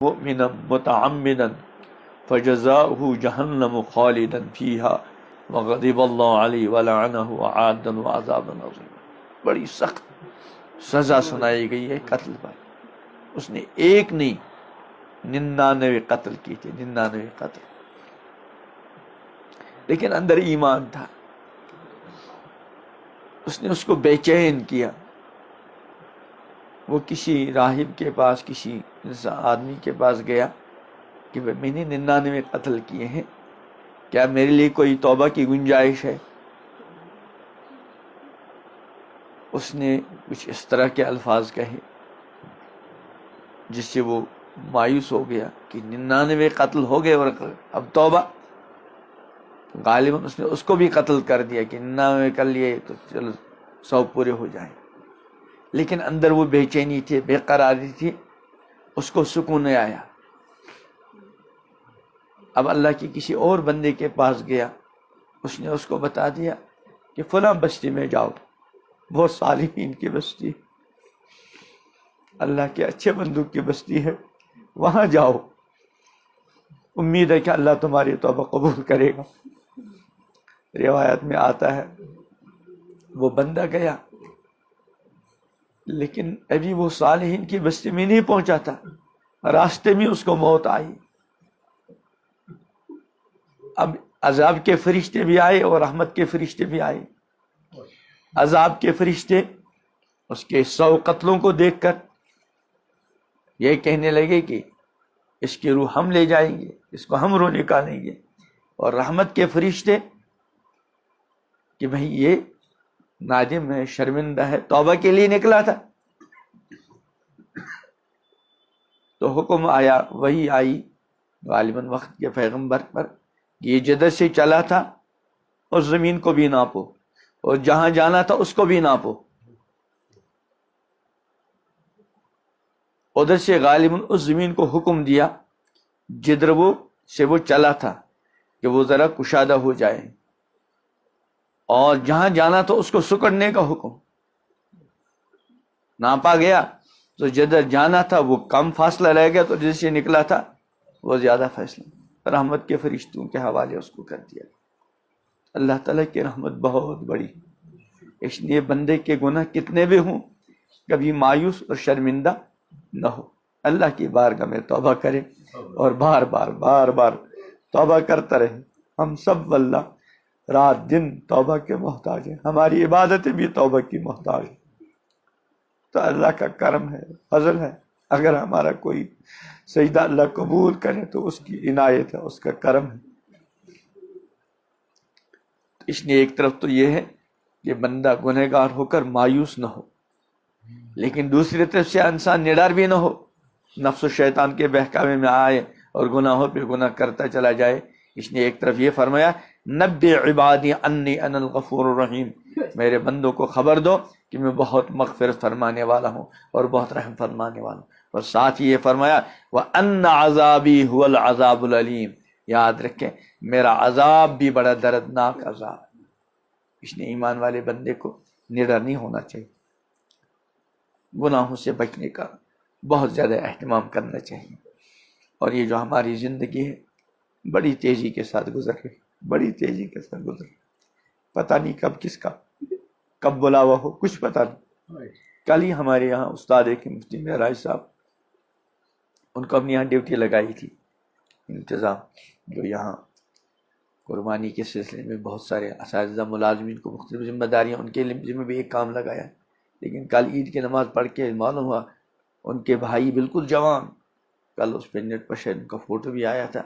مؤمنا متعمدا فجزاؤه جہنم خالدا فيها وغضب اللہ علیہ ولعنہ وعادا وعذابا عظیما. بڑی سخت سزا سنائی گئی ہے قتل پر. اس نے ایک نہیں 99 قتل کی تھے، 99 قتل، لیکن اندر ایمان تھا. اس نے اس کو بے چین کیا. وہ کسی راہب کے پاس، کسی آدمی کے پاس گیا کہ میں نے 99 قتل کیے ہیں، کیا میرے لیے کوئی توبہ کی گنجائش ہے؟ اس نے کچھ اس طرح کے الفاظ کہے جس سے وہ مایوس ہو گیا کہ 99 قتل ہو گئے اور اب توبہ. غالباً اس نے اس کو بھی قتل کر دیا کہ 99 کر لیے تو چلو 100 پورے ہو جائیں. لیکن اندر وہ بے چینی تھی، بے قراری تھی، اس کو سکون نہیں آیا. اب اللہ کے کسی اور بندے کے پاس گیا، اس نے اس کو بتا دیا کہ فلاں بستی میں جاؤ، بہت صالحین کی بستی، اللہ کے اچھے بندوں کی بستی ہے، وہاں جاؤ، امید ہے کہ اللہ تمہاری توبہ قبول کرے گا. روایت میں آتا ہے وہ بندہ گیا، لیکن ابھی وہ صالحین کی بستی میں نہیں پہنچا تھا، راستے میں اس کو موت آئی. اب عذاب کے فرشتے بھی آئے اور رحمت کے فرشتے بھی آئے. عذاب کے فرشتے اس کے 100 قتلوں کو دیکھ کر یہ کہنے لگے کہ اس کی روح ہم لے جائیں گے، اس کو ہم روح نکالیں گے. اور رحمت کے فرشتے کہ بھئی یہ نادم ہے، شرمندہ ہے، توبہ کے لیے نکلا تھا. تو حکم آیا، وہی آئی غالباً وقت کے پیغمبر پر، یہ جدھر سے چلا تھا اس زمین کو بھی ناپو، اور جہاں جانا تھا اس کو بھی ناپو. ادھر سے غالباً اس زمین کو حکم دیا جدھر وہ چلا تھا کہ وہ ذرا کشادہ ہو جائے، اور جہاں جانا تھا اس کو سکڑنے کا حکم. ناپا گیا تو جدھر جانا تھا وہ کم فاصلہ رہ گیا، تو جس سے نکلا تھا وہ زیادہ فاصلہ. رحمت کے فرشتوں کے حوالے اس کو کر دیا. اللہ تعالیٰ کی رحمت بہت بڑی، اس لیے بندے کے گناہ کتنے بھی ہوں کبھی مایوس اور شرمندہ نہ ہو، اللہ کی بارگاہ میں توبہ کرے اور بار بار توبہ کرتا رہے. ہم سب واللہ رات دن توبہ کے محتاج ہیں، ہماری عبادتیں بھی توبہ کی محتاج ہیں. تو اللہ کا کرم ہے، فضل ہے. اگر ہمارا کوئی سجدہ اللہ قبول کرے تو اس کی عنایت ہے، اس کا کرم ہے. اس لیے ایک طرف تو یہ ہے کہ بندہ گنہگار ہو کر مایوس نہ ہو، لیکن دوسری طرف سے انسان نڈر بھی نہ ہو، نفس و شیطان کے بہکاوے میں آئے اور گناہوں پہ گناہ کرتا چلا جائے. اس نے ایک طرف یہ فرمایا، نبئ عبادی انی انا الغفور الرحیم، میرے بندوں کو خبر دو کہ میں بہت مغفرت فرمانے والا ہوں اور بہت رحم فرمانے والا ہوں. اور ساتھ ہی یہ فرمایا وَأَنَّ عَذَابِي هُوَ الْعَذَابُ الْعَلِيمُ، یاد رکھیں میرا عذاب بھی بڑا دردناک عذاب. اس نے ایمان والے بندے کو نڈر نہیں ہونا چاہیے، گناہوں سے بچنے کا بہت زیادہ اہتمام کرنا چاہیے. اور یہ جو ہماری زندگی ہے بڑی تیزی کے ساتھ گزر رہی، بڑی تیزی کے ساتھ گزر رہی، پتہ نہیں کب کس کا کب بلاوا ہو، کچھ پتہ نہیں. کل ہی ہمارے یہاں استاد ایک مفتی معراج صاحب، ان کو اپنے یہاں ڈیوٹی لگائی تھی انتظام، جو یہاں قربانی کے سلسلے میں بہت سارے اساتذہ ملازمین کو مختلف ذمہ داریاں، ان کے ذمہ بھی ایک کام لگایا. لیکن کل عید کی نماز پڑھ کے معلوم ہوا ان کے بھائی بالکل جوان، کل اس پہ نیٹ پر شاید ان کا فوٹو بھی آیا تھا،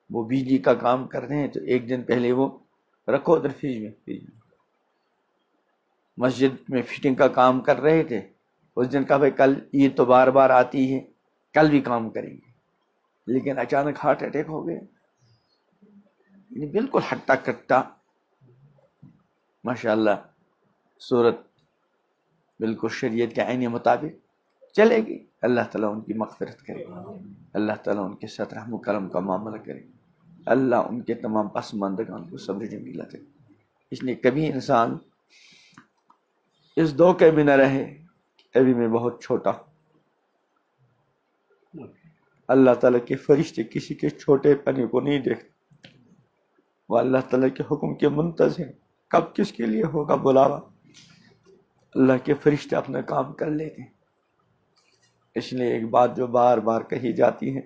وہ بجلی کا کام کر رہے ہیں. تو ایک دن پہلے وہ رکھو ادھر فریج میں مسجد میں فٹنگ کا کام کر رہے تھے. اس دن کہا بھائی کل عید تو بار بار آتی ہے، کل بھی کام کریں گے. لیکن اچانک ہارٹ اٹیک ہو گیا، یعنی بالکل ہٹا کٹا. ماشاء اللہ صورت بالکل شریعت کے عین مطابق چلے گی. اللہ تعالیٰ ان کی مغفرت کرے، اللہ تعالیٰ ان کے ساتھ رحم و کرم کا معاملہ کرے، اللہ ان کے تمام پسماندگان کو صبر جمیلہ دے. اس لیے کبھی انسان اس دھوکے میں نہ رہے ابھی میں بہت چھوٹا ہوں. اللہ تعالیٰ کے فرشتے کسی کے چھوٹے پنے کو نہیں دیکھتے، وہ اللہ تعالیٰ کے حکم کے منتظر، کب کس کے لیے ہوگا بلاوا، اللہ کے فرشتے اپنا کام کر لیتے ہیں۔ اس لیے ایک بات جو بار بار کہی جاتی ہے،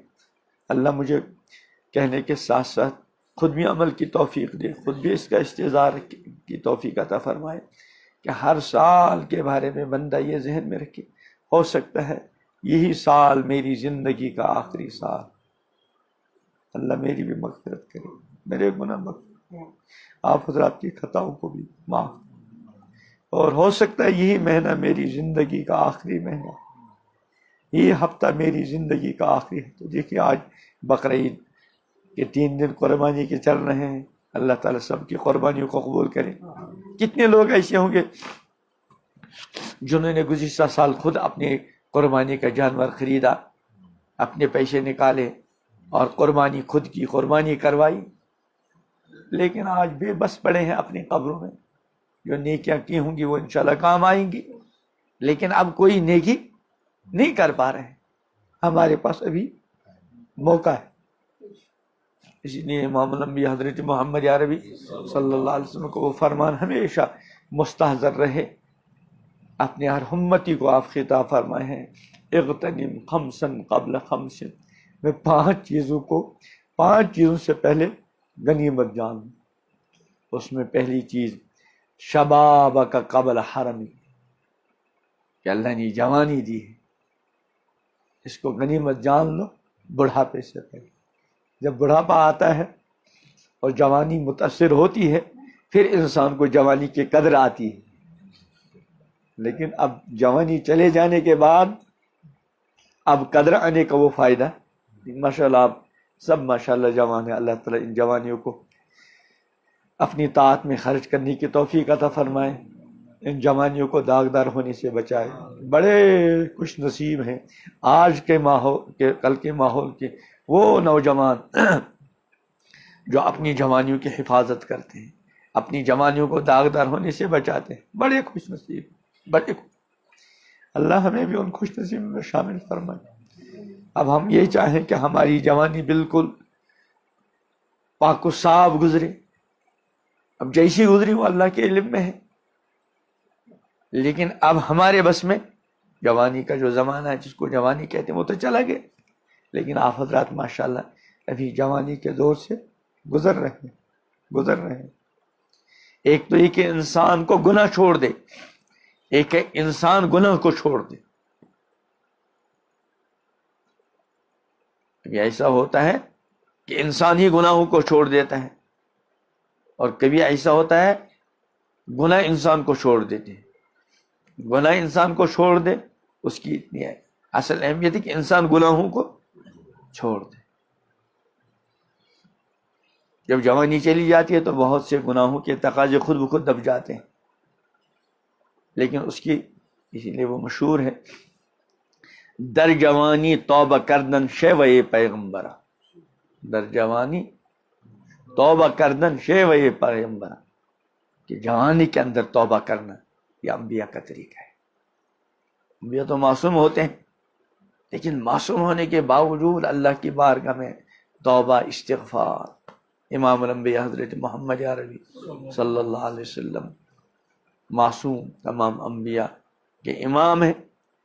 اللہ مجھے کہنے کے ساتھ ساتھ خود بھی عمل کی توفیق دے، خود بھی اس کا استظہار کی توفیق عطا فرمائے کہ ہر سال کے بارے میں بندہ یہ ذہن میں رکھے، ہو سکتا ہے یہی سال میری زندگی کا آخری سال۔ اللہ میری بھی مغفرت کرے، میرے گناہ مغفرت، آپ حضرات کی خطاؤں کو بھی معاف، اور ہو سکتا ہے یہی مہینہ میری زندگی کا آخری مہینہ، یہ ہفتہ میری زندگی کا آخری ہے۔ تو دیکھیے آج بقرعید کے 3 دن قربانی کے چل رہے ہیں، اللہ تعالیٰ سب کی قربانیوں کو قبول کرے۔ کتنے لوگ ایسے ہوں گے جنہوں نے گزشتہ سال خود اپنے قربانی کا جانور خریدا، اپنے پیسے نکالے اور قربانی خود کی قربانی کروائی، لیکن آج بے بس پڑے ہیں اپنی قبروں میں۔ جو نیکیاں کی ہوں گی وہ انشاءاللہ کام آئیں گی، لیکن اب کوئی نیکی نہیں کر پا رہے ہیں۔ ہمارے پاس ابھی موقع ہے، اس لیے امام الانبیاء حضرت محمد عربی صلی اللہ علیہ وسلم کو وہ فرمان ہمیشہ مستحضر رہے۔ اپنے ہر امتی کو آپ خطاب فرمائے ہیں، اغتنم خمسا قبل خمس، میں 5 چیزوں سے پہلے غنیمت جان لوں۔ اس میں پہلی چیز شبابک قبل حرمی، کہ اللہ نے جوانی دی ہے، اس کو غنیمت جان لو بڑھاپے سے پہلے۔ جب بڑھاپا آتا ہے اور جوانی متاثر ہوتی ہے پھر انسان کو جوانی کی قدر آتی ہے، لیکن اب جوانی چلے جانے کے بعد اب قدر آنے کا وہ فائدہ۔ ماشاءاللہ آپ سب ماشاءاللہ جوان ہیں، اللہ تعالیٰ ان جوانیوں کو اپنی طاعت میں خرچ کرنے کی توفیق عطا فرمائے، ان جوانیوں کو داغدار ہونے سے بچائے۔ بڑے خوش نصیب ہیں آج کے ماحول کے، کل کے ماحول کے وہ نوجوان جو اپنی جوانیوں کی حفاظت کرتے ہیں، اپنی جوانیوں کو داغدار ہونے سے بچاتے ہیں، بڑے خوش نصیب، بڑے اللہ ہمیں بھی ان خوش نصیب میں شامل فرمائے۔ اب ہم یہ چاہیں کہ ہماری جوانی بالکل پاک و صاف گزرے، اب جیسی گزری وہ اللہ کے علم میں ہے، لیکن اب ہمارے بس میں جوانی کا جو زمانہ ہے جس کو جوانی کہتے ہیں وہ تو چلا گیا، لیکن آپ حضرات ماشاءاللہ ابھی جوانی کے دور سے گزر رہے ہیں۔ ایک تو یہ کہ انسان کو گناہ چھوڑ دے، ایک ہے انسان گناہ کو چھوڑ دے۔ کبھی ایسا ہوتا ہے کہ انسان ہی گناہوں کو چھوڑ دیتا ہے، اور کبھی ایسا ہوتا ہے گناہ انسان کو چھوڑ دیتے ہیں۔ گناہ انسان کو چھوڑ دے اس کی اتنی ہے اصل اہمیت ہے کہ انسان گناہوں کو چھوڑ دے۔ جب جوانی چلی جاتی ہے تو بہت سے گناہوں کے تقاضے خود بخود دب جاتے ہیں، لیکن اس کی اسی لیے وہ مشہور ہے، در جوانی توبہ کردن شیوے پیغمبرا، در جوانی توبہ کردن شیوے پیغمبرا، کہ جوانی کے اندر توبہ کرنا یہ انبیاء کا طریقہ ہے۔ انبیاء تو معصوم ہوتے ہیں، لیکن معصوم ہونے کے باوجود اللہ کی بارگاہ میں توبہ استغفار۔ امام الانبیاء حضرت محمد عربی صلی اللہ علیہ وسلم معصوم تمام انبیاء کے امام ہیں،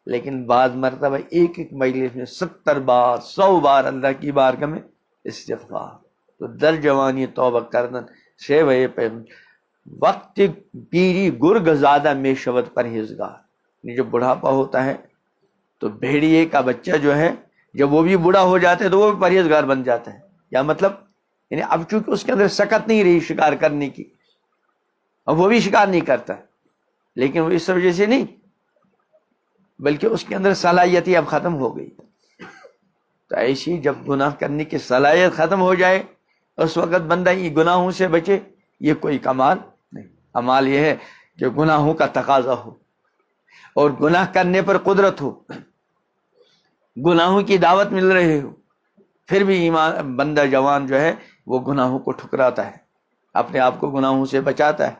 لیکن بعض مرتبہ ایک مجلس میں 70 بار 100 بار اللہ کی بارگاہ میں استغفار۔ تو در جوانی توبہ کردن شیوے پیغمبر، وقت پیری گرگ زادہ میں شود پرہیزگار۔ جب بڑھاپا ہوتا ہے تو بھیڑیے کا بچہ جو ہے جب وہ بھی بوڑھا ہو جاتا ہے تو وہ بھی پرہیزگار بن جاتا ہے۔ کیا مطلب؟ یعنی اب چونکہ اس کے اندر سکت نہیں رہی شکار کرنے کی، اب وہ بھی شکار نہیں کرتا، لیکن وہ اس وجہ سے نہیں بلکہ اس کے اندر صلاحیت اب ختم ہو گئی۔ تو ایسی جب گناہ کرنے کی صلاحیت ختم ہو جائے اس وقت بندہ یہ گناہوں سے بچے، یہ کوئی کمال نہیں۔ کمال یہ ہے کہ گناہوں کا تقاضا ہو اور گناہ کرنے پر قدرت ہو، گناہوں کی دعوت مل رہی ہو، پھر بھی ایمان بندہ جوان جو ہے وہ گناہوں کو ٹھکراتا ہے، اپنے آپ کو گناہوں سے بچاتا ہے۔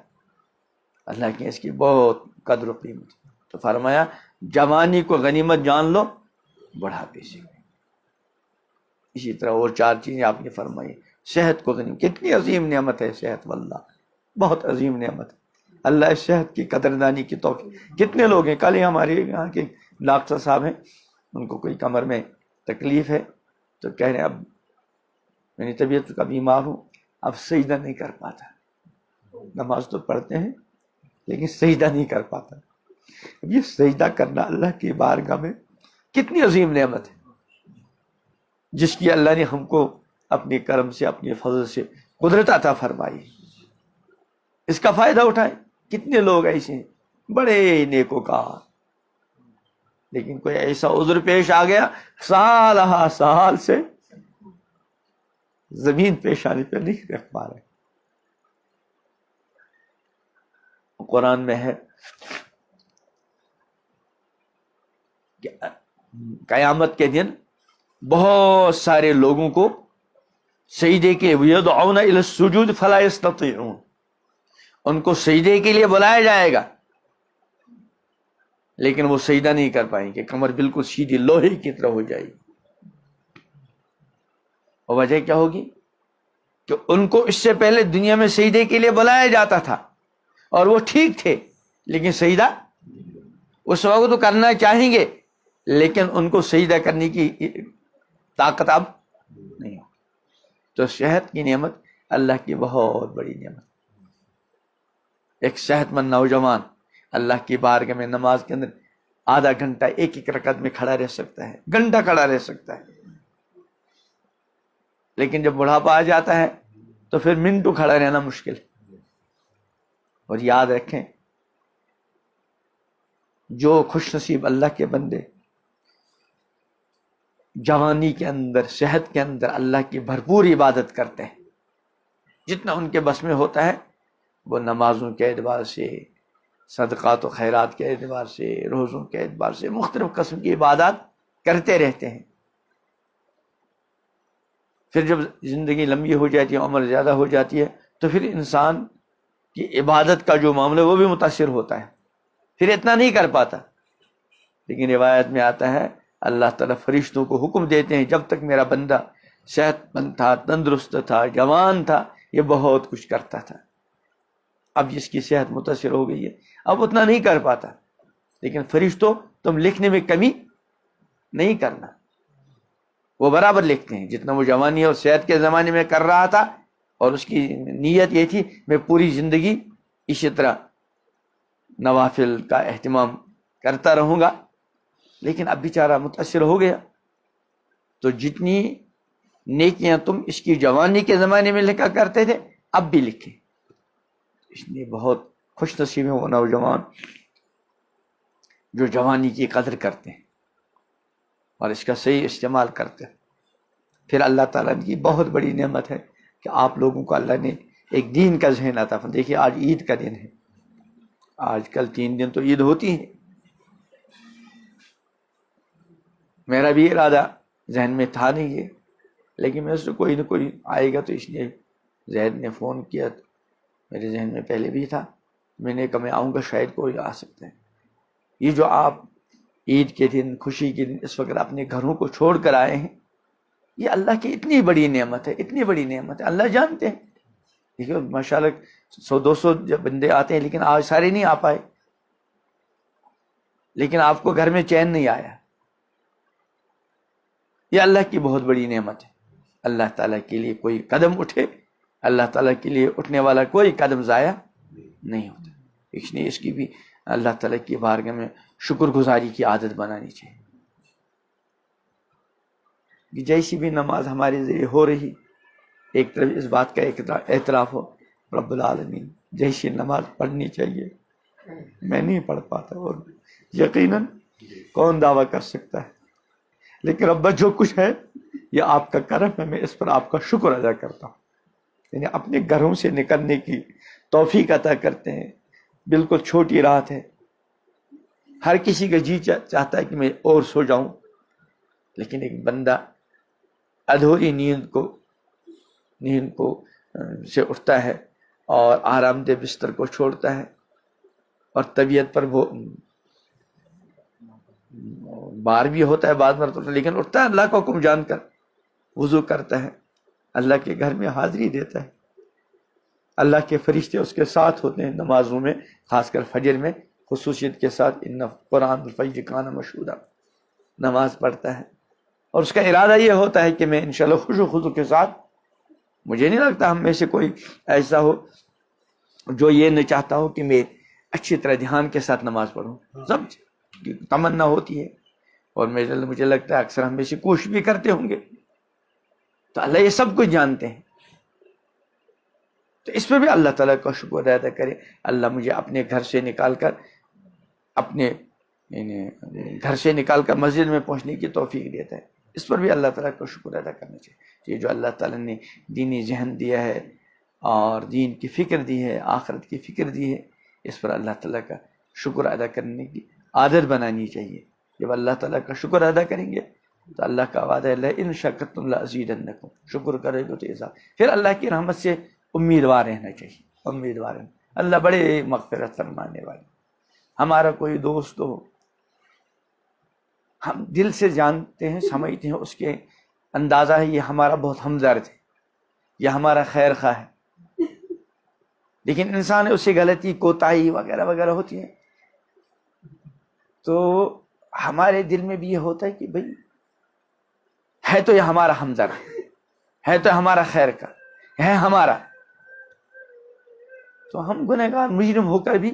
اللہ کی اس کی بہت قدر و قیمت۔ تو فرمایا جوانی کو غنیمت جان لو بڑھاپے سے۔ اسی طرح اور 4 چیزیں آپ نے فرمائی. صحت کو غنیمت، کتنی عظیم نعمت ہے صحت، واللہ بہت عظیم نعمت ہے. اللہ اس صحت کی قدردانی کی توفیق. کتنے لوگ ہیں، کل ہی ہمارے یہاں کے ڈاکٹر صاحب ہیں، ان کو کوئی کمر میں تکلیف ہے تو کہہ رہے ہیں اب میری طبیعت کا بیمار ہوں، اب سجدہ نہیں کر پاتا. نماز تو پڑھتے ہیں لیکن سجدہ نہیں کر پاتا. اب یہ سجدہ کرنا اللہ کی بارگاہ میں کتنی عظیم نعمت ہے، جس کی اللہ نے ہم کو اپنے کرم سے، اپنے فضل سے قدرت عطا فرمائی. اس کا فائدہ اٹھائے. کتنے لوگ ایسے ہیں بڑے نیکوکار، لیکن کوئی ایسا عذر پیش آ گیا، سال سے زمین پیشانی پہ نہیں رکھ پا رہے. قرآن میں ہے کہ قیامت کے دن بہت سارے لوگوں کو سجدے کے یدعون الی السجود فلا یستطیعون، ان کو سجدے کے لیے بلایا جائے گا لیکن وہ سجدہ نہیں کر پائیں گے. کمر بالکل سیدھی لوہے کی طرح ہو جائے گی. اور وجہ کیا ہوگی کہ ان کو اس سے پہلے دنیا میں سجدے کے لیے بلایا جاتا تھا اور وہ ٹھیک تھے، لیکن سجدہ اس وقت تو کرنا چاہیں گے لیکن ان کو سجدہ کرنے کی طاقت اب نہیں ہو. تو صحت کی نعمت اللہ کی بہت بڑی نعمت. ایک صحت مند نوجوان اللہ کی بارگاہ میں نماز کے اندر آدھا گھنٹہ ایک ایک رکعت میں کھڑا رہ سکتا ہے، گھنٹہ کھڑا رہ سکتا ہے. لیکن جب بڑھاپا آ جاتا ہے تو پھر منٹوں کھڑا رہنا مشکل. اور یاد رکھیں، جو خوش نصیب اللہ کے بندے جوانی کے اندر، صحت کے اندر اللہ کی بھرپور عبادت کرتے ہیں، جتنا ان کے بس میں ہوتا ہے وہ نمازوں کے اعتبار سے، صدقات و خیرات کے اعتبار سے، روزوں کے اعتبار سے مختلف قسم کی عبادات کرتے رہتے ہیں. پھر جب زندگی لمبی ہو جاتی ہے، عمر زیادہ ہو جاتی ہے، تو پھر انسان کی عبادت کا جو معاملہ ہے وہ بھی متاثر ہوتا ہے، پھر اتنا نہیں کر پاتا. لیکن روایت میں آتا ہے اللہ تعالیٰ فرشتوں کو حکم دیتے ہیں جب تک میرا بندہ صحت مند تھا، تندرست تھا، جوان تھا، یہ بہت کچھ کرتا تھا. اب جس کی صحت متاثر ہو گئی ہے اب اتنا نہیں کر پاتا. لیکن فرشتوں تم لکھنے میں کمی نہیں کرنا، وہ برابر لکھتے ہیں جتنا وہ جوانی اور صحت کے زمانے میں کر رہا تھا. اور اس کی نیت یہ تھی میں پوری زندگی اسی طرح نوافل کا اہتمام کرتا رہوں گا. لیکن اب بیچارہ متاثر ہو گیا، تو جتنی نیکیاں تم اس کی جوانی کے زمانے میں لکھا کرتے تھے اب بھی لکھیں. اس لیے بہت خوش نصیب ہیں وہ نوجوان جو جوانی کی قدر کرتے ہیں اور اس کا صحیح استعمال کرتے ہیں. پھر اللہ تعالیٰ کی بہت بڑی نعمت ہے کہ آپ لوگوں کو اللہ نے ایک دین کا ذہن عطا فرمایا. دیکھیے آج عید کا دن ہے، آج کل 3 دن تو عید ہوتی ہے. میرا بھی ارادہ ذہن میں تھا نہیں ہے، لیکن میں سے کوئی نہ کوئی آئے گا، تو اس لیے زید نے فون کیا. میرے ذہن میں پہلے بھی تھا، میں نے کہا میں آؤں گا، شاید کوئی آ سکتا ہے. یہ جو آپ عید کے دن، خوشی کے دن اس وقت اپنے گھروں کو چھوڑ کر آئے ہیں، یہ اللہ کی اتنی بڑی نعمت ہے، اتنی بڑی نعمت ہے. اللہ جانتے ہیں. دیکھیے ماشاءاللہ 100-200 جب بندے آتے ہیں، لیکن آج سارے نہیں آ پائے، لیکن آپ کو گھر میں چین نہیں آیا. یہ اللہ کی بہت بڑی نعمت ہے. اللہ تعالیٰ کے لیے کوئی قدم اٹھے، اللہ تعالیٰ کے لیے اٹھنے والا کوئی قدم ضائع نہیں ہوتا. اس لیے اس کی بھی اللہ تعالیٰ کی بارگاہ میں شکر گزاری کی عادت بنانی چاہیے. جیسی بھی نماز ہمارے ذریعے ہو رہی، ایک طرف اس بات کا اعتراف ہو رب العالمین جیسی نماز پڑھنی چاہیے میں نہیں پڑھ پاتا، اور یقیناً کون دعویٰ کر سکتا ہے، لیکن رب جو کچھ ہے یہ آپ کا کرم ہے، میں اس پر آپ کا شکر ادا کرتا ہوں. یعنی اپنے گھروں سے نکلنے کی توفیق عطا کرتے ہیں. بالکل چھوٹی رات ہے، ہر کسی کا جی چاہتا ہے کہ میں اور سو جاؤں، لیکن ایک بندہ ادھوری نیند کو سے اٹھتا ہے اور آرام دہ بستر کو چھوڑتا ہے اور طبیعت پر وہ بار بھی ہوتا ہے بعض مرتبہ، لیکن اٹھتا ہے اللہ کا حکم جان کر. وضو کرتا ہے اللہ کے گھر میں حاضری دیتا ہے، اللہ کے فرشتے اس کے ساتھ ہوتے ہیں نمازوں میں، خاص کر فجر میں خصوصیت کے ساتھ، ان قرآن الفجر کان مشہورا، نماز پڑھتا ہے اور اس کا ارادہ یہ ہوتا ہے کہ میں انشاءاللہ خشوع و خضوع کے ساتھ، مجھے نہیں لگتا ہم میں سے کوئی ایسا ہو جو یہ نہ چاہتا ہو کہ میں اچھی طرح دھیان کے ساتھ نماز پڑھوں، سب کی تمنا ہوتی ہے، اور مجھے لگتا ہے اکثر ہم میں سے کوشش بھی کرتے ہوں گے، تو اللہ یہ سب کچھ جانتے ہیں، تو اس پہ بھی اللہ تعالیٰ کا شکر ادا کرے، اللہ مجھے اپنے گھر سے نکال کر مسجد میں پہنچنے کی توفیق دیتا ہے، اس پر بھی اللہ تعالیٰ کا شکر ادا کرنا چاہیے، یہ جو اللہ تعالیٰ نے دینی ذہن دیا ہے اور دین کی فکر دی ہے، آخرت کی فکر دی ہے، اس پر اللہ تعالیٰ کا شکر ادا کرنے کی عادت بنانی چاہیے۔ جب اللہ تعالیٰ کا شکر ادا کریں گے تو اللہ کا وعدہ ہے لئن شکرتم لازیدنکم، شکر کرے گا تو اضافہ، پھر اللہ کی رحمت سے امیدوار رہنا چاہیے، امیدوار رہنا، اللہ بڑے مغفرت فرمانے والے۔ ہمارا کوئی دوست ہو، ہم دل سے جانتے ہیں، سمجھتے ہیں، اس کے اندازہ ہے یہ ہمارا بہت ہمدرد ہے، یہ ہمارا خیر خواہ ہے، لیکن انسان اس سے غلطی، کوتاہی وغیرہ وغیرہ ہوتی ہے، تو ہمارے دل میں بھی یہ ہوتا ہے کہ بھئی ہے تو یہ ہمارا ہمدرد، ہے تو ہمارا خیر کا ہے ہمارا، تو ہم گنہگار مجرم ہو کر بھی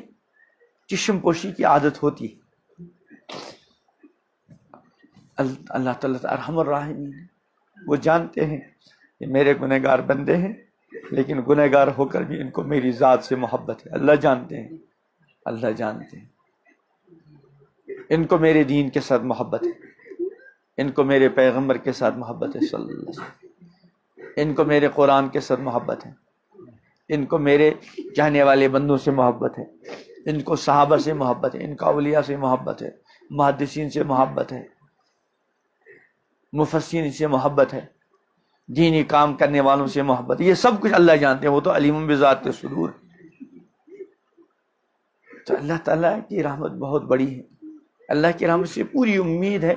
چشم پوشی کی عادت ہوتی ہے۔ اللہ تعالیٰ ارحم الراحمین، وہ جانتے ہیں کہ میرے گنہگار بندے ہیں، لیکن گنہگار ہو کر بھی ان کو میری ذات سے محبت ہے، اللہ جانتے ہیں، اللہ جانتے ہیں، ان کو میرے دین کے ساتھ محبت ہے، ان کو میرے پیغمبر کے ساتھ محبت ہے صلی اللہ علیہ وسلم، ان کو میرے قرآن کے ساتھ محبت ہے، ان کو میرے چاہنے والے بندوں سے محبت ہے، ان کو صحابہ سے محبت ہے، ان کو اولیاء سے محبت ہے، محدثین سے محبت ہے، مفسرین سے محبت ہے، دینی کام کرنے والوں سے محبت ہے، یہ سب کچھ اللہ جانتے ہیں، وہ تو علیم بذات الصدور۔ تو اللہ تعالیٰ کی رحمت بہت بڑی ہے، اللہ کی رحمت سے پوری امید ہے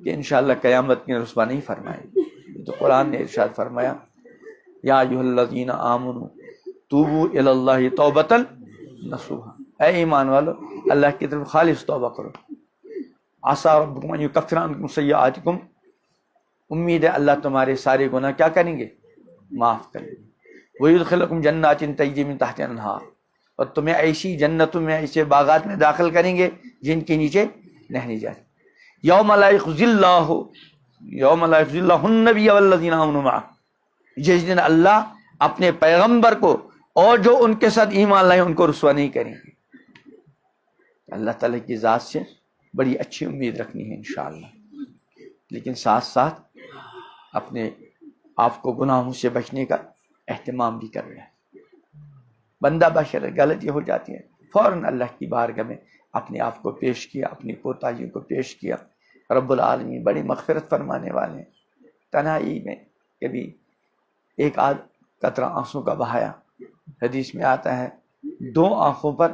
کہ انشاءاللہ قیامت میں رسوا نہیں فرمائے گے۔ تو قرآن نے ارشاد فرمایا یا ایھا الذین آمنوا توبوا الی اللہ توبۃ نصوحا، اے ایمان والو اللہ کی طرف خالص توبہ کرو، عسیٰ ربکم ان یکفر عنکم سیئاتکم، امید ہے اللہ تمہارے سارے گناہ کیا کریں گے، معاف کریں گے، ویدخلکم جنات تجری من تحتہا الانہار، اور تمہیں ایسی جنتوں میں، ایسے باغات میں داخل کریں گے جن کے نیچے نہریں جاری، یوم لا یخزی اللہ النبی والذین آمنوا معہ، جس دن اللہ اپنے پیغمبر کو اور جو ان کے ساتھ ایمان لائے ان کو رسوا نہیں کریں گے۔ اللہ تعالیٰ کی ذات سے بڑی اچھی امید رکھنی ہے انشاءاللہ، لیکن ساتھ ساتھ اپنے آپ کو گناہوں سے بچنے کا اہتمام بھی کر رہے ہیں۔ بندہ بشر غلطی ہو جاتی ہے، فوراً اللہ کی بارگاہ میں اپنے آپ کو پیش کیا، اپنی کوتاہیوں کو پیش کیا، رب العالمین بڑی مغفرت فرمانے والے ہیں۔ تنہائی میں کبھی ایک آدھ قطرہ آنسوں کا بہایا، حدیث میں آتا ہے 2 آنکھوں پر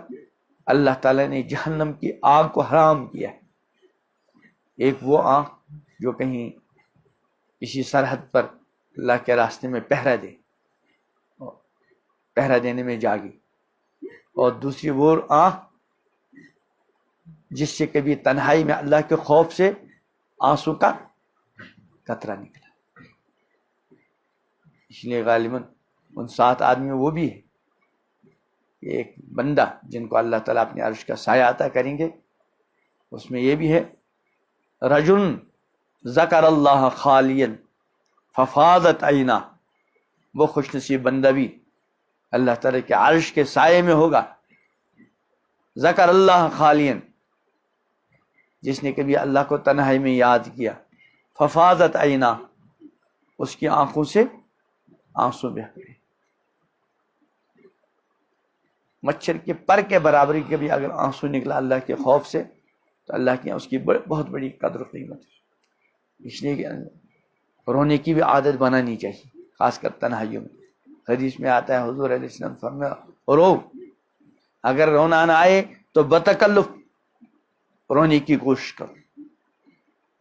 اللہ تعالیٰ نے جہنم کی آگ کو حرام کیا ہے، ایک وہ آنکھ جو کہیں کسی سرحد پر اللہ کے راستے میں پہرا دینے میں جاگی، اور دوسری وہ آنکھ جس سے کبھی تنہائی میں اللہ کے خوف سے آنسو کا قطرہ نکلا۔ اس لیے غالباً ان 7 آدمی وہ بھی ہے، ایک بندہ جن کو اللہ تعالیٰ اپنے عرش کا سایہ عطا کریں گے، اس میں یہ بھی ہے رجل ذکر اللہ خالیا ففاضت عینا، وہ خوش نصیب بندہ بھی اللہ تعالیٰ کے عرش کے سائے میں ہوگا، ذکر اللہ خالیا، جس نے کبھی اللہ کو تنہائی میں یاد کیا، ففاضت عینا، اس کی آنکھوں سے آنسو بہ پڑے، مچھر کے پر کے برابری کے بھی اگر آنسو نکلا اللہ کے خوف سے تو اللہ کی اس کی بہت بڑی قدر و قیمت ہے۔ اس لیے کہ رونے کی بھی عادت بنانی چاہیے، خاص کر تنہائیوں میں۔ حدیث میں آتا ہے حضور علیہ السلام فرمایا رو، اگر رونا نہ آئے تو بتکلف رونے کی کوشش کرو،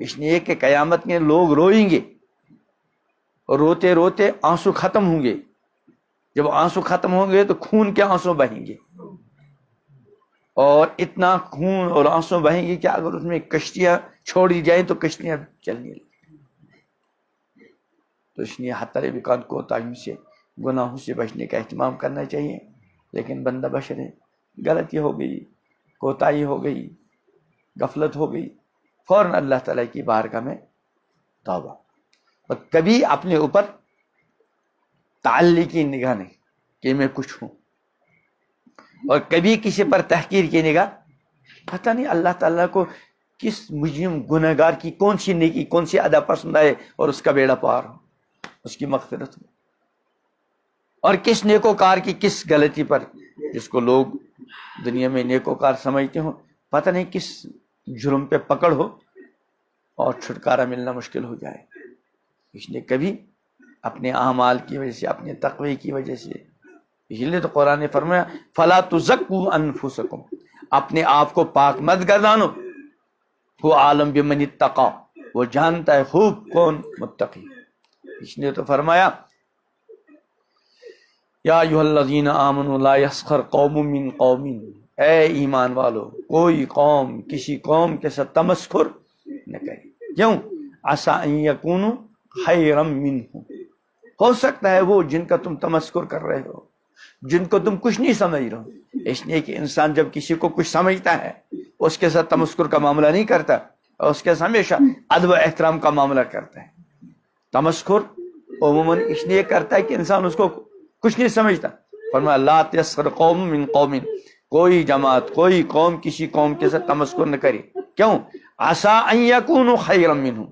اس لیے کہ قیامت میں لوگ روئیں گے اور روتے روتے آنسو ختم ہوں گے. جب آنسو ختم ہوں گے تو خون کے آنسو بہیں گے, اور اتنا خون اور آنسو بہیں گے کہ اگر اس میں کشتیاں چھوڑی جائیں تو کشتیاں چلنے لگیں. تو اس لیے حتی الامکان کوتاہیوں سے, گناہوں سے بچنے کا اہتمام کرنا چاہیے. لیکن بندہ بشر ہے, غلطی ہو گئی, کوتاہی ہو گئی, غفلت ہو گئی, فوراً اللہ تعالیٰ کی بارگاہ میں توبہ. اور کبھی اپنے اوپر تعلی کی نگاہ نہیں کہ میں کچھ ہوں, اور کبھی کسی پر تحقیر کی نگاہ. پتہ نہیں اللہ تعالیٰ کو کس مجرم گنہگار کی کون سی نیکی, کون سی ادا پسند آئے اور اس کا بیڑا پار ہو, اس کی مغفرت ہو, اور کس نیکوکار کی کس غلطی پر, جس کو لوگ دنیا میں نیکوکار سمجھتے ہوں, پتہ نہیں کس جرم پہ پکڑ ہو اور چھٹکارا ملنا مشکل ہو جائے. اس لیے کبھی اپنے اعمال کی وجہ سے, اپنے تقوی کی وجہ سے, اس لیے تو قرآن نے فرمایا فلا تزکوا انفسکم, اپنے آپ کو پاک مت گردانو, وہ عالم بمن اتقی, وہ جانتا ہے خوب کون متقی. اس نے تو فرمایا یا ایھا الذین آمنوا لا یسخر قوم من قوم, اے ایمان والو کوئی قوم کسی قوم کے ساتھ تمسخر نہ کرے. کیوں؟ عسیٰ ان یکونوا خیرا منہم, ہو سکتا ہے وہ جن کا تم تمسخر کر رہے ہو, جن کو تم کچھ نہیں سمجھ رہے ہو. اس لیے کہ انسان جب کسی کو کچھ سمجھتا ہے اس کے ساتھ تمسخر کا معاملہ نہیں کرتا, اور اس کے ساتھ ہمیشہ ادب و احترام کا معاملہ کرتا ہے. تمسخر عموماً اس لیے کرتا ہے کہ انسان اس کو کچھ نہیں سمجھتا. فرمایا لا تسخر قوم من قوم, کوئی جماعت کوئی قوم کسی قوم کے ساتھ تمسخر نہ کرے. کیوں؟ عسیٰ ان یکونوا خیرا منہم,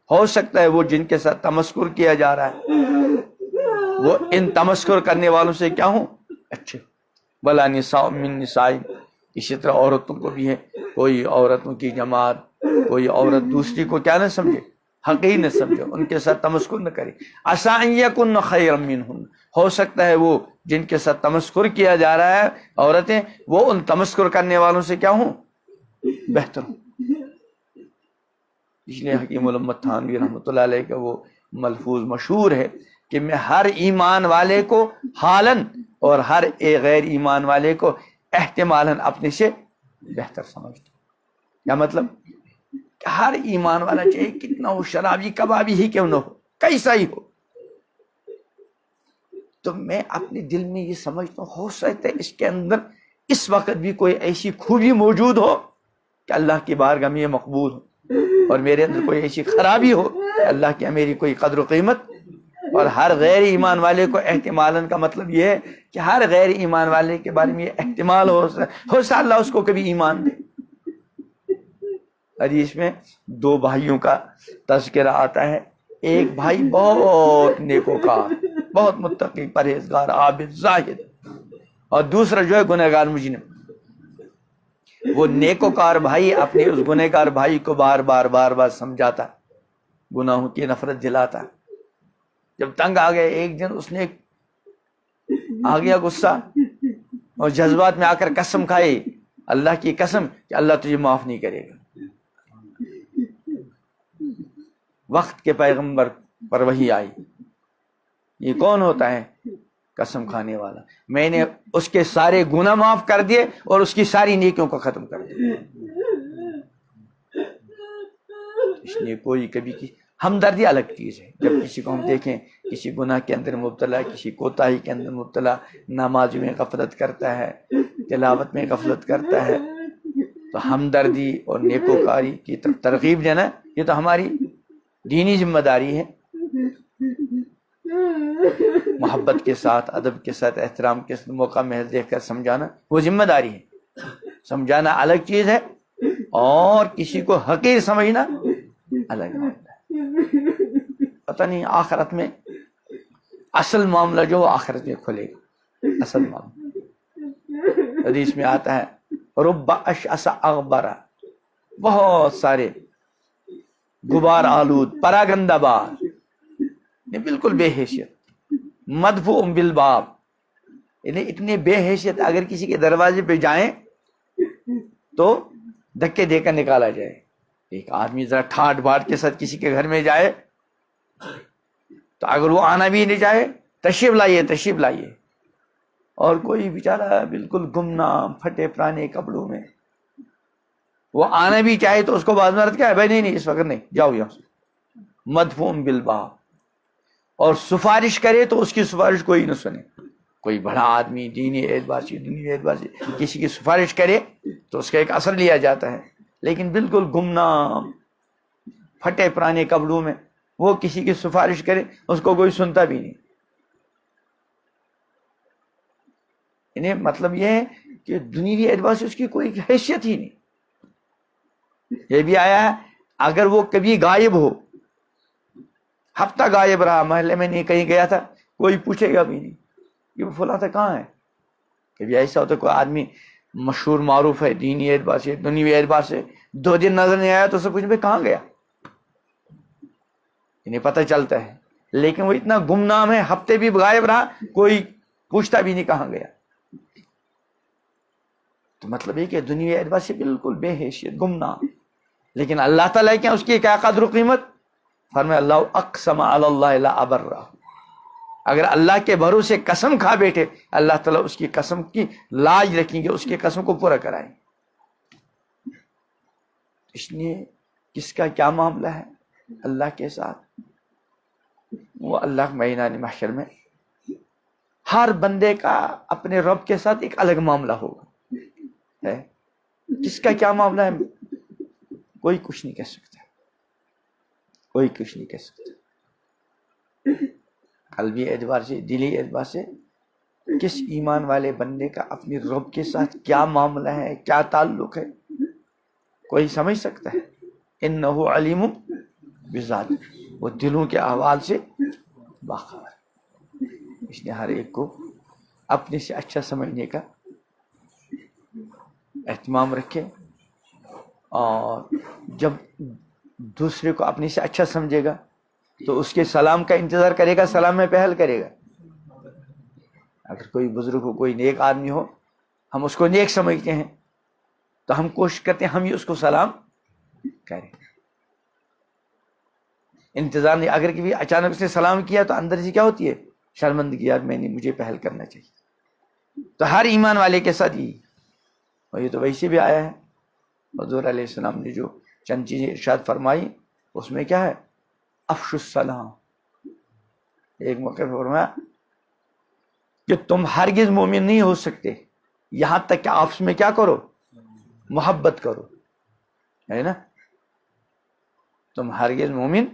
ہو سکتا ہے وہ جن کے ساتھ تمسخر کیا جا رہا ہے وہ ان تمسخر کرنے والوں سے کیا ہوں, اچھے. ولا نساء من نساء, اسی طرح عورتوں کو بھی ہے, کوئی عورتوں کی جماعت, کوئی عورت دوسری کو کیا نہ سمجھے, حقیر نہ سمجھے, ان کے ساتھ تمسخر نہ کرے. عسیٰ ان یکن خیرا منہن, ہو سکتا ہے وہ جن کے ساتھ تمسخر کیا جا رہا ہے عورتیں, وہ ان تمسخر کرنے والوں سے کیا ہوں, بہتر ہوں. اس لیے حکیم الامت تھانوی رحمۃ اللہ علیہ کا وہ ملفوظ مشہور ہے کہ میں ہر ایمان والے کو حالاً اور ہر ایک غیر ایمان والے کو احتمالاً اپنے سے بہتر سمجھتا ہوں. کیا مطلب؟ کہ ہر ایمان والا چاہے کتنا ہو, شرابی کبابی ہی کیوں نہ ہو, کیسا ہی ہو, تو میں اپنے دل میں یہ سمجھتا ہوں ہو سکتا ہے اس کے اندر اس وقت بھی کوئی ایسی خوبی موجود ہو کہ اللہ کی بارگاہ میں یہ مقبول ہو, اور میرے اندر کوئی ایسی خرابی ہو کہ اللہ کی میری کوئی قدر و قیمت. اور ہر غیر ایمان والے کو احتمالاً کا مطلب یہ ہے کہ ہر غیر ایمان والے کے بارے میں یہ احتمال ہو سکتا اللہ اس کو کبھی ایمان دے. حدیث میں دو بھائیوں کا تذکرہ آتا ہے, ایک بھائی بہت نیکوکار, بہت متقی, پرہیزگار, عابد, زاہد, اور دوسرا جو ہے گنہگار مجرم. وہ نیکوکار بھائی اپنے اس گنہگار بھائی کو بار بار سمجھاتا, گناہوں کی نفرت دلاتا. جب تنگ آ گئے ایک دن اس نے آ گیا غصہ اور جذبات میں آ کر قسم کھائی, اللہ کی قسم کہ اللہ تجھے معاف نہیں کرے گا. وقت کے پیغمبر پر وحی آئی, یہ کون ہوتا ہے قسم کھانے والا, میں نے اس کے سارے گناہ معاف کر دیے اور اس کی ساری نیکیوں کو ختم کر دیا. اس لیے کوئی کبھی کی ہمدردی الگ چیز ہے. جب کسی کو ہم دیکھیں کسی گناہ کے اندر مبتلا, کسی کوتاہی کے اندر مبتلا, نماز میں غفلت کرتا ہے, تلاوت میں غفلت کرتا ہے, تو ہمدردی اور نیکوکاری کی طرف ترغیب دینا یہ تو ہماری دینی ذمہ داری ہے. محبت کے ساتھ, ادب کے ساتھ, احترام کے ساتھ موقع محض دیکھ کر سمجھانا وہ ذمہ داری ہے. سمجھانا الگ چیز ہے اور کسی کو حقیر سمجھنا الگ معاملہ ہے. پتہ نہیں آخرت میں اصل معاملہ جو آخرت میں کھلے گا, اصل معاملہ. حدیث میں آتا ہے رب اشعث اغبر, بہت سارے غبار آلود, پراگندہ بار, بالکل بے حیثیت, مدفوع بالباب, یعنی اتنے بے حیثیت اگر کسی کے دروازے پہ جائیں تو دھکے دے کر نکالا جائے. ایک آدمی ذرا ٹھاٹ باٹ کے ساتھ کسی کے گھر میں جائے تو اگر وہ آنا بھی نہیں چاہے تشریف لائیے تشریف لائیے، اور کوئی بیچارہ بالکل گمنام پھٹے پرانے کپڑوں میں وہ آنا بھی چاہے تو اس کو بعض مرد کیا ہے، بھائی نہیں اس وقت نہیں، جاؤ یہاں سے، مدفوم بالباب، اور سفارش کرے تو اس کی سفارش کوئی نہ سنے۔ کوئی بڑا آدمی دینی اعتبار سے دینی اعتبار سے کسی کی سفارش کرے تو اس کا ایک اثر لیا جاتا ہے، لیکن بالکل گمنام پھٹے پرانے کپڑوں میں وہ کسی کی سفارش کرے اس کو کوئی سنتا بھی نہیں۔ انہیں مطلب یہ ہے کہ دنیوی اعتبار سے اس کی کوئی حیثیت ہی نہیں۔ یہ بھی آیا ہے اگر وہ کبھی غائب ہو، ہفتہ غائب رہا، محلے میں نہیں کہیں گیا تھا، کوئی پوچھے گا بھی نہیں کہ وہ فلاں تھا کہاں ہے۔ کبھی ایسا ہوتا ہے کوئی آدمی مشہور معروف ہے دینی اعتبار سے دنیوی اعتبار سے، 2 دن نظر نہیں آیا تو سب کچھ کہاں گیا، انہیں پتہ چلتا ہے، لیکن وہ اتنا گمنام ہے ہفتے بھی غائب رہا کوئی پوچھتا بھی نہیں کہاں گیا۔ تو مطلب یہ کہ دنیوی اعتبار سے بالکل بے حیثیت گمنام، لیکن اللہ تعالیٰ کیا اس کی کیا قدر و قیمت؟ فرمایا اللہ اقسم علی اللہ لا ابرہ، اگر اللہ کے بھروسے قسم کھا بیٹھے اللہ تعالیٰ اس کی قسم کی لاج رکھیں گے، اس کی قسم کو پورا کرائیں۔ اس لیے کس کا کیا معاملہ ہے اللہ کے ساتھ، وہ اللہ میدان محشر میں ہر بندے کا اپنے رب کے ساتھ ایک الگ معاملہ ہوگا ہے۔ کس کا کیا معاملہ ہے کوئی کچھ نہیں کہہ سکتا، کوئی کچھ نہیں کہہ سکتا۔ قلبی اعتبار سے دلی اعتبار سے کس ایمان والے بندے کا اپنے رب کے ساتھ کیا معاملہ ہے، کیا تعلق ہے، کوئی سمجھ سکتا ہے؟ انہ علیم بذات، وہ دلوں کے احوال سے باخبر۔ اس نے ہر ایک کو اپنے سے اچھا سمجھنے کا اہتمام رکھے، اور جب دوسرے کو اپنے سے اچھا سمجھے گا تو اس کے سلام کا انتظار کرے گا، سلام میں پہل کرے گا۔ اگر کوئی بزرگ ہو، کوئی نیک آدمی ہو، ہم اس کو نیک سمجھتے ہیں تو ہم کوشش کرتے ہیں ہم ہی اس کو سلام کریں، انتظار نہیں۔ اگر کبھی اچانک سے سلام کیا تو اندر سے کیا ہوتی ہے؟ شرمندگی، یار میں نے مجھے پہل کرنا چاہیے۔ تو ہر ایمان والے کے ساتھ ہی، اور یہ تو ویسے بھی آیا ہے، حضور علیہ السلام نے جو چند چیزیں ارشاد فرمائی اس میں کیا ہے؟ افش السلام۔ ایک موقع پر فرمایا کہ تم ہرگز مومن نہیں ہو سکتے یہاں تک کہ آپس میں کیا کرو؟ محبت کرو، ہے نا؟ تم ہرگز مومن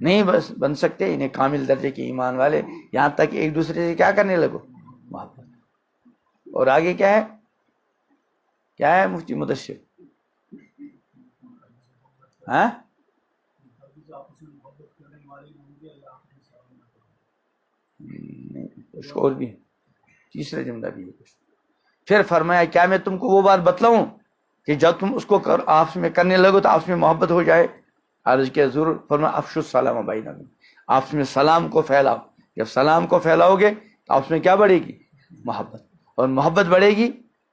نہیں بن سکتے، انہیں کامل درجے کے ایمان والے، یہاں تک کہ ایک دوسرے سے کیا کرنے لگو؟ محبت۔ اور آگے کیا ہے؟ کیا ہے مفتی مدثر؟ ہاں کچھ اور بھی، تیسرا جملہ بھی ہے کچھ۔ پھر فرمایا کیا میں تم کو وہ بات بتلاؤں کہ جب تم اس کو آپس میں کرنے لگو تو آپس میں محبت ہو جائے؟ عرض کیا ضرور۔ فرمایا افشوا السلام بینکم، آپس میں سلام کو پھیلاؤ۔ جب سلام کو پھیلاؤ گے تو آپس میں کیا بڑھے گی؟ محبت، اور محبت بڑھے گی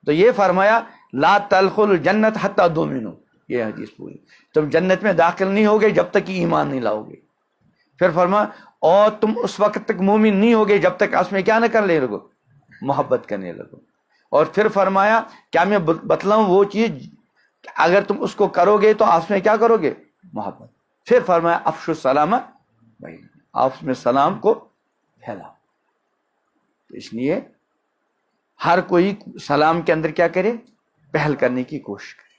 تو یہ فرمایا لا تدخلوا الجنت حتی تؤمنوا، یہ حدیث پوری، تم جنت میں داخل نہیں ہوگے جب تک کہ ایمان نہیں لاؤ گے۔ پھر فرمایا اور تم اس وقت تک مومن نہیں ہوگے جب تک آپس میں کیا نہ کرنے لگو؟ محبت کرنے لگو۔ اور پھر فرمایا کیا میں بتلاؤں وہ چیز اگر تم اس کو کرو گے تو آپس میں کیا کرو گے؟ محبت۔ پھر فرمایا افشوا السلام بینکم، آپس میں سلام کو پھیلاؤ۔ تو اس لیے ہر کوئی سلام کے اندر کیا کرے؟ پہل کرنے کی کوشش کرے۔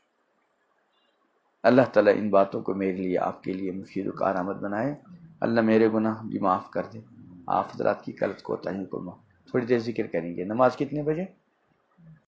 اللہ تعالیٰ ان باتوں کو میرے لیے آپ کے لیے مفید و کارآمد بنائے۔ اللہ میرے گناہ بھی معاف کر دے، آپ حضرات کی غلط کوتاہیوں کو معاف۔ تھوڑی دیر ذکر کریں گے۔ نماز کتنے بجے؟